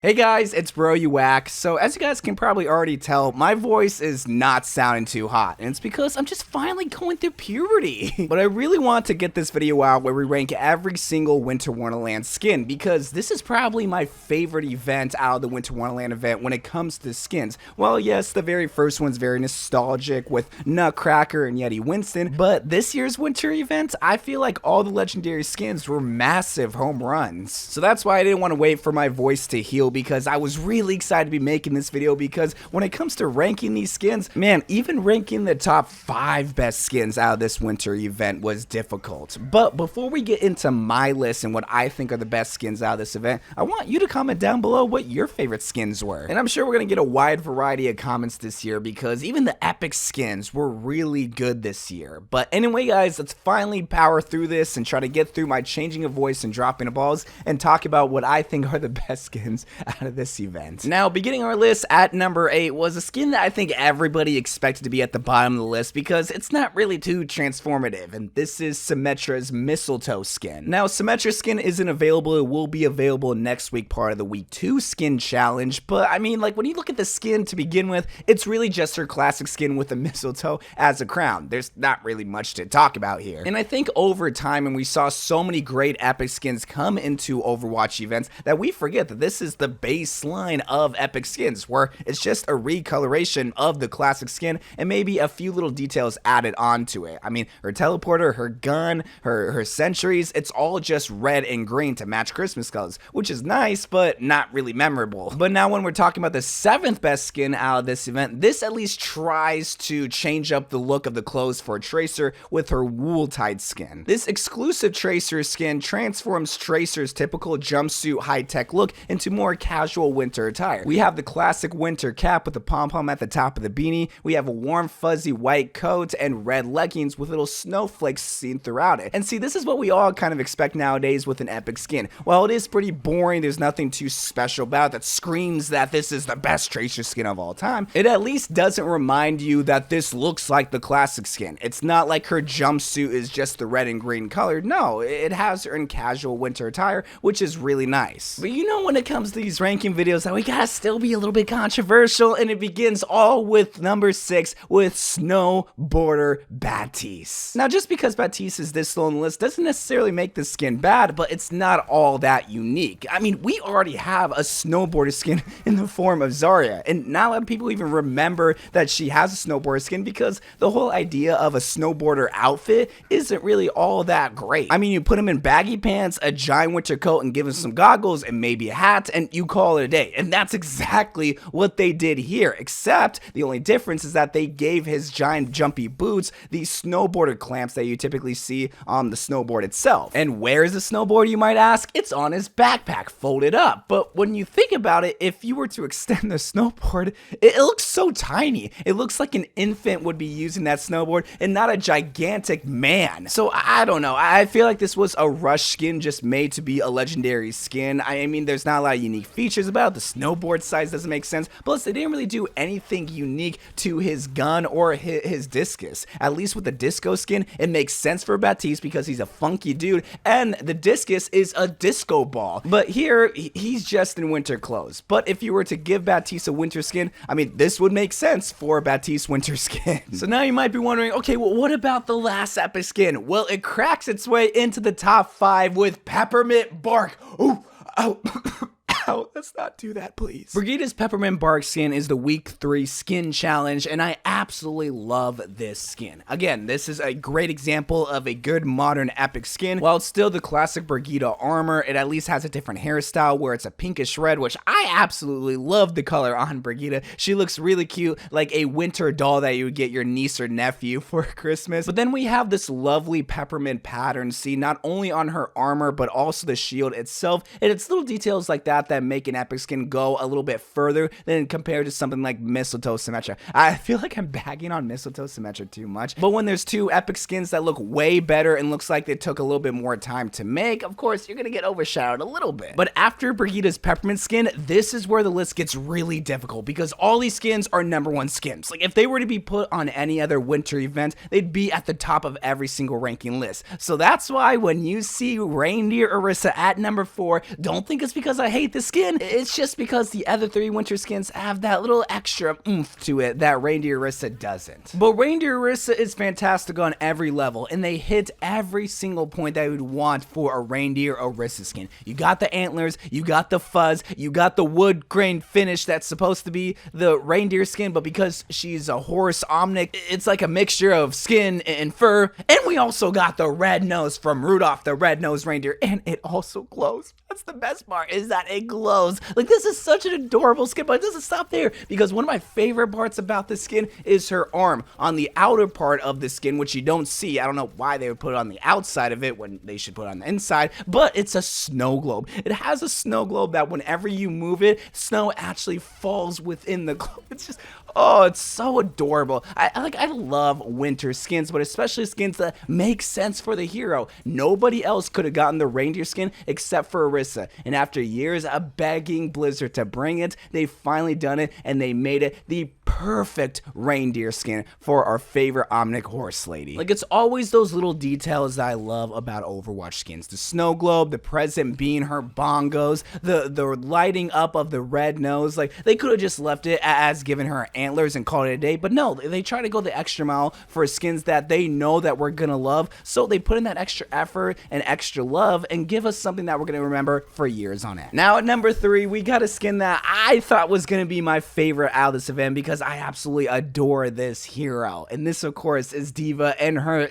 Hey guys, it's Bro You Whack. So as you guys can probably already tell, my voice is not sounding too hot, and it's because I'm just finally going through puberty. But I really want to get this video out where we rank every single Winter Wonderland skin, because this is probably my favorite event out of the Winter Wonderland event when it comes to skins. Well, yes, the very first one's very nostalgic with Nutcracker and Yeti Winston, but this year's winter event, I feel like all the legendary skins were massive home runs. So that's why I didn't want to wait for my voice to heal, because I was really excited to be making this video, because when it comes to ranking these skins, man, even ranking the top 5 best skins out of this winter event was difficult. But before we get into my list and what I think are the best skins out of this event, I want you to comment down below what your favorite skins were. And I'm sure we're gonna get a wide variety of comments this year, because even the epic skins were really good this year. But anyway guys, let's finally power through this and try to get through my changing of voice and dropping of balls and talk about what I think are the best skins out of this event. Now, beginning our list at number 8 was a skin that I think everybody expected to be at the bottom of the list, because it's not really too transformative, and this is Symmetra's Mistletoe skin. Now, Symmetra's skin isn't available. It will be available next week, part of the week 2 skin challenge, but I mean, like, when you look at the skin to begin with, it's really just her classic skin with a mistletoe as a crown. There's not really much to talk about here. And I think over time, and we saw so many great epic skins come into Overwatch events, that we forget that this is the baseline of epic skins, where it's just a recoloration of the classic skin and maybe a few little details added onto it. I mean, her teleporter, her gun, her sentries, it's all just red and green to match Christmas colors, which is nice, but not really memorable. But now when we're talking about the 7th best skin out of this event, this at least tries to change up the look of the clothes for Tracer with her WOOLTIDE skin. This exclusive Tracer skin transforms Tracer's typical jumpsuit high-tech look into more casual winter attire. We have the classic winter cap with the pom-pom at the top of the beanie. We have a warm fuzzy white coat and red leggings with little snowflakes seen throughout it. And see, this is what we all kind of expect nowadays with an epic skin. While it is pretty boring, there's nothing too special about it that screams that this is the best Tracer skin of all time, it at least doesn't remind you that this looks like the classic skin. It's not like her jumpsuit is just the red and green color. No, it has her in casual winter attire, which is really nice. But you know, when it comes to these ranking videos, that we gotta still be a little bit controversial, and it begins all with number 6 with Snowboarder Baptiste. Now, just because Baptiste is this low on the list doesn't necessarily make the skin bad, but it's not all that unique. I mean, we already have a snowboarder skin in the form of Zarya, and not a lot of people even remember that she has a snowboarder skin, because the whole idea of a snowboarder outfit isn't really all that great. I mean, you put him in baggy pants, a giant winter coat, and give him some goggles and maybe a hat, and you call it a day. And that's exactly what they did here, except the only difference is that they gave his giant jumpy boots these snowboarder clamps that you typically see on the snowboard itself. And where is the snowboard, you might ask? It's on his backpack, folded up. But when you think about it, if you were to extend the snowboard, it looks so tiny. It looks like an infant would be using that snowboard and not a gigantic man. So I don't know. I feel like this was a rush skin just made to be a legendary skin. I mean, there's not a lot of unique features about it. The snowboard size doesn't make sense. Plus, they didn't really do anything unique to his gun or his discus. At least with the disco skin, it makes sense for Baptiste because he's a funky dude, and the discus is a disco ball. But here, he's just in winter clothes. But if you were to give Baptiste a winter skin, I mean, this would make sense for Baptiste winter skin. So now you might be wondering, okay, well, what about the last epic skin? Well, it cracks its way into the top 5 with Peppermint Bark. Ooh, oh. Let's not do that, please. Brigida's Peppermint Bark skin is the week 3 skin challenge, and I absolutely love this skin. Again, this is a great example of a good modern epic skin. While it's still the classic Brigida armor, it at least has a different hairstyle where it's a pinkish red, which I absolutely love the color on Brigida. She looks really cute, like a winter doll that you would get your niece or nephew for Christmas. But then we have this lovely peppermint pattern seen not only on her armor, but also the shield itself, and it's little details like that make an epic skin go a little bit further than compared to something like Mistletoe Symmetra. I feel like I'm bagging on Mistletoe Symmetra too much, but when there's 2 epic skins that look way better and looks like they took a little bit more time to make, of course, you're gonna get overshadowed a little bit. But after Brigida's Peppermint skin, this is where the list gets really difficult, because all these skins are #1 skins. Like, if they were to be put on any other winter event, they'd be at the top of every single ranking list. So that's why when you see Reindeer Orisa at number 4, don't think it's because I hate this skin, it's just because the other 3 winter skins have that little extra oomph to it that Reindeer Orisa doesn't. But Reindeer Orisa is fantastic on every level, and they hit every single point that you would want for a Reindeer Orisa skin. You got the antlers, you got the fuzz, you got the wood grain finish that's supposed to be the reindeer skin, but because she's a horse omnic, it's like a mixture of skin and fur. And we also got the red nose from Rudolph the Red-Nosed Reindeer, and it also glows. That's the best part, is that it glows. Like, this is such an adorable skin, but it doesn't stop there, because one of my favorite parts about this skin is her arm on the outer part of the skin, which you don't see. I don't know why they would put it on the outside of it when they should put it on the inside, but it's a snow globe. It has a snow globe that whenever you move it, snow actually falls within the globe. It's just, oh, it's so adorable. I love winter skins, but especially skins that make sense for the hero. Nobody else could have gotten the reindeer skin except for Orisa, and after years of begging Blizzard to bring it, they finally done it, and they made it the perfect reindeer skin for our favorite Omnic horse lady. Like, it's always those little details that I love about Overwatch skins. The snow globe, the present being her bongos, the lighting up of the red nose. Like, they could have just left it as giving her antlers and called it a day, but no, they try to go the extra mile for skins that they know that we're gonna love, so they put in that extra effort and extra love and give us something that we're gonna remember for years on end. Now at number 3, we got a skin that I thought was gonna be my favorite out of this event because I absolutely adore this hero, and this of course is d.va and her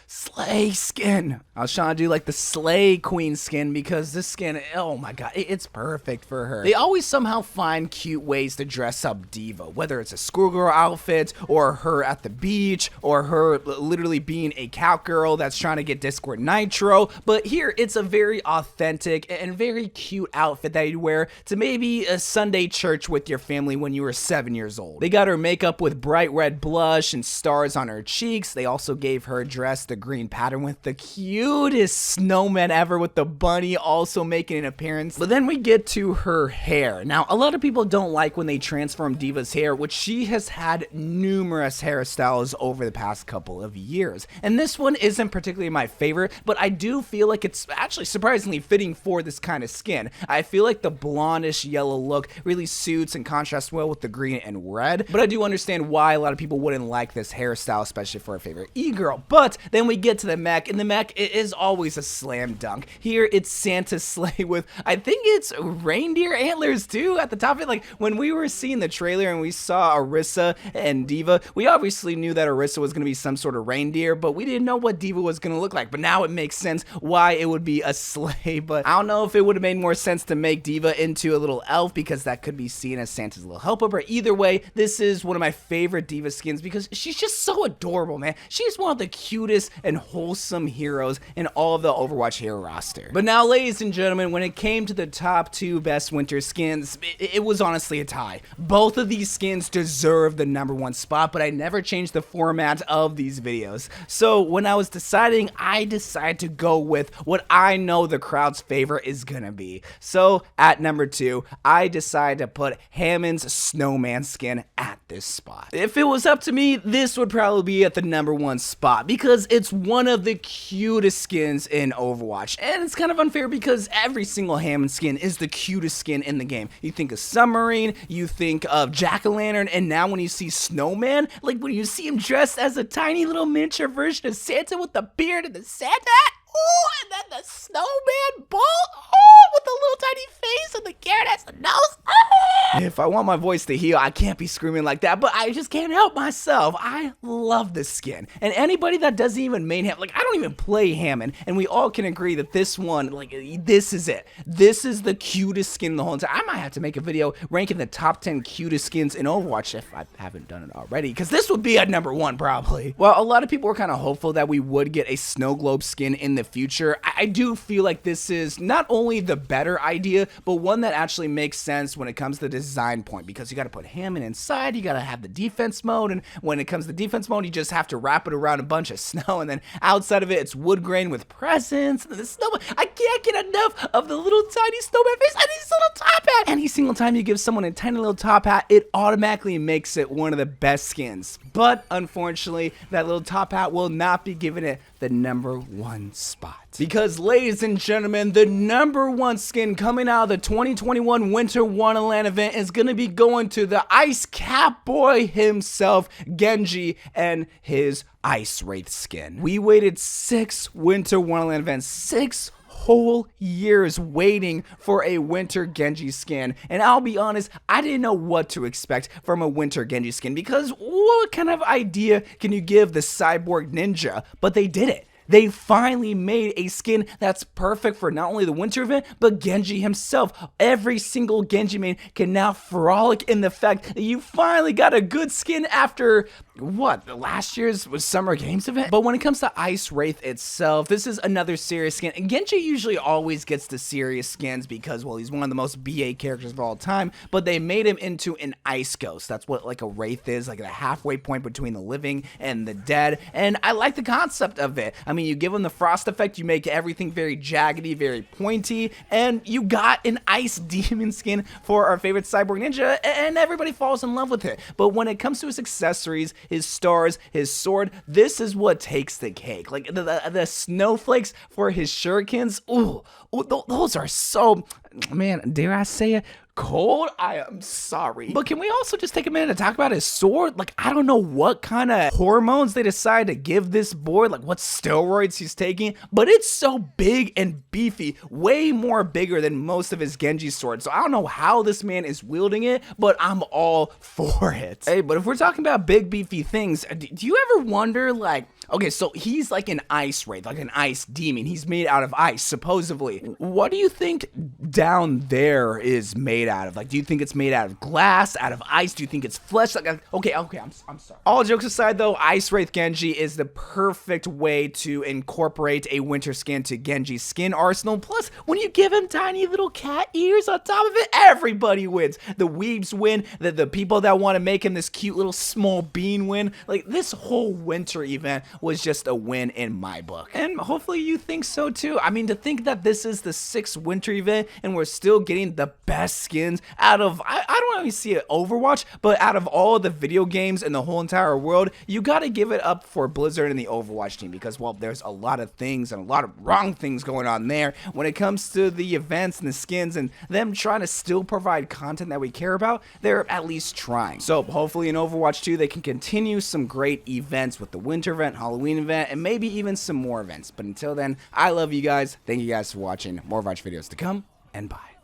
Slay skin. I was trying to do like the Slay Queen skin because this skin, oh my god, it's perfect for her. They always somehow find cute ways to dress up d.va, whether it's a schoolgirl outfit or her at the beach or her literally being a cowgirl that's trying to get Discord Nitro. But here it's a very authentic and very cute outfit that you'd wear to maybe a Sunday church with your family when you were 7 years old. They got her makeup with bright red blush and stars on her cheeks. They also gave her dress the green pattern with the cutest snowman ever, with the bunny also making an appearance. But then we get to her hair. Now, a lot of people don't like when they transform d.va's hair, which she has had numerous hairstyles over the past couple of years. And this one isn't particularly my favorite, but I do feel like it's actually surprisingly fitting for this kind of skin. I feel like the blondish yellow look really suits and contrasts well with the green and red, but I do understand why a lot of people wouldn't like this hairstyle, especially for a favorite e-girl. But then we get to the mech, and the mech is always a slam dunk. Here it's Santa's sleigh with, I think it's reindeer antlers too at the top of it. Like, when we were seeing the trailer and we saw Orisa and d.va, we obviously knew that Orisa was going to be some sort of reindeer, but we didn't know what d.va was going to look like. But now it makes sense why it would be a sleigh. But I don't know if it would have made more sense to make d.va into a little elf, because that could be seen as Santa's little helper. But either way, this is one of my favorite d.va skins because she's just so adorable, man. She's one of the cutest and wholesome heroes in all of the Overwatch hero roster. But now, ladies and gentlemen, when it came to the top 2 best winter skins, it was honestly a tie. Both of these skins deserve the #1 spot, but I never changed the format of these videos. So when I was deciding, I decided to go with what I know the crowd's favorite is gonna be. So at number 2, I decided to put Hammond's Snowman skin at this spot. If it was up to me, this would probably be at the #1 spot because it's one of the cutest skins in Overwatch. And it's kind of unfair because every single Hammond skin is the cutest skin in the game. You think of Submarine, you think of Jack-o'-lantern, and now when you see Snowman, like when you see him dressed as a tiny little miniature version of Santa with the beard and the Santa hat, oh, and then the snowman ball, oh, with the little tiny face and the carrot has the nose. If I want my voice to heal, I can't be screaming like that, but I just can't help myself. I love this skin. And anybody that doesn't even main Hammond, like I don't even play Hammond, and we all can agree that this one, like this is it. This is the cutest skin in the whole entire. I might have to make a video ranking the top 10 cutest skins in Overwatch if I haven't done it already, because this would be at #1 probably. Well, a lot of people were kind of hopeful that we would get a snow globe skin in the future. I do feel like this is not only the better idea, but one that actually makes sense when it comes to the design point, because you got to put Hammond inside, you got to have the defense mode, and when it comes to defense mode, you just have to wrap it around a bunch of snow, and then outside of it, it's wood grain with presents, and the snowman. I can't get enough of the little tiny snowman face and his little top hat, and he's single time you give someone a tiny little top hat, it automatically makes it one of the best skins. But unfortunately, that little top hat will not be giving it the #1 spot. Because, ladies and gentlemen, the #1 skin coming out of the 2021 Winter Wonderland event is going to be going to the Ice Cat Boy himself, Genji, and his Ice Wraith skin. We waited 6 Winter Wonderland events, 6 whole years waiting for a Winter Genji skin, and I'll be honest, I didn't know what to expect from a Winter Genji skin, because what kind of idea can you give the cyborg ninja? But they did it. They finally made a skin that's perfect for not only the winter event, but Genji himself. Every single Genji main can now frolic in the fact that you finally got a good skin after, what, last year's Summer Games event? But when it comes to Ice Wraith itself, this is another serious skin. And Genji usually always gets the serious skins because, well, he's one of the most BA characters of all time, but they made him into an Ice Ghost. That's what, like, a Wraith is, like the halfway point between the living and the dead. And I like the concept of it. I mean, you give him the frost effect, you make everything very jaggedy, very pointy, and you got an ice demon skin for our favorite cyborg ninja, and everybody falls in love with it. But when it comes to his accessories, his stars, his sword, this is what takes the cake. Like the snowflakes for his shurikens, ooh, those are so, man, dare I say it, cold? I am sorry. But can we also just take a minute to talk about his sword? Like, I don't know what kind of hormones they decide to give this boy, like what steroids he's taking, but it's so big and beefy, way more bigger than most of his Genji swords. So I don't know how this man is wielding it, but I'm all for it. Hey, but if we're talking about big beefy things, do you ever wonder, like, okay, so he's like an ice wraith, like an ice demon. He's made out of ice, supposedly. What do you think down there is made out of? Like, do you think it's made out of glass, out of ice? Do you think it's flesh? Like, okay, I'm sorry. All jokes aside, though, Ice Wraith Genji is the perfect way to incorporate a winter skin to Genji's skin arsenal. Plus, when you give him tiny little cat ears on top of it, everybody wins. The weebs win, the people that want to make him this cute little small bean win. Like, this whole winter event was just a win in my book. And hopefully you think so too. I mean, to think that this is the 6th winter event and we're still getting the best skins out of, I don't really see it Overwatch, but out of all the video games in the whole entire world, you gotta give it up for Blizzard and the Overwatch team, because, well, there's a lot of things and a lot of wrong things going on there when it comes to the events and the skins, and them trying to still provide content that we care about. They're at least trying. So hopefully in Overwatch 2 they can continue some great events with the winter event, Halloween event, and maybe even some more events. But until then, I love you guys. Thank you guys for watching. More Overwatch videos to come, and bye.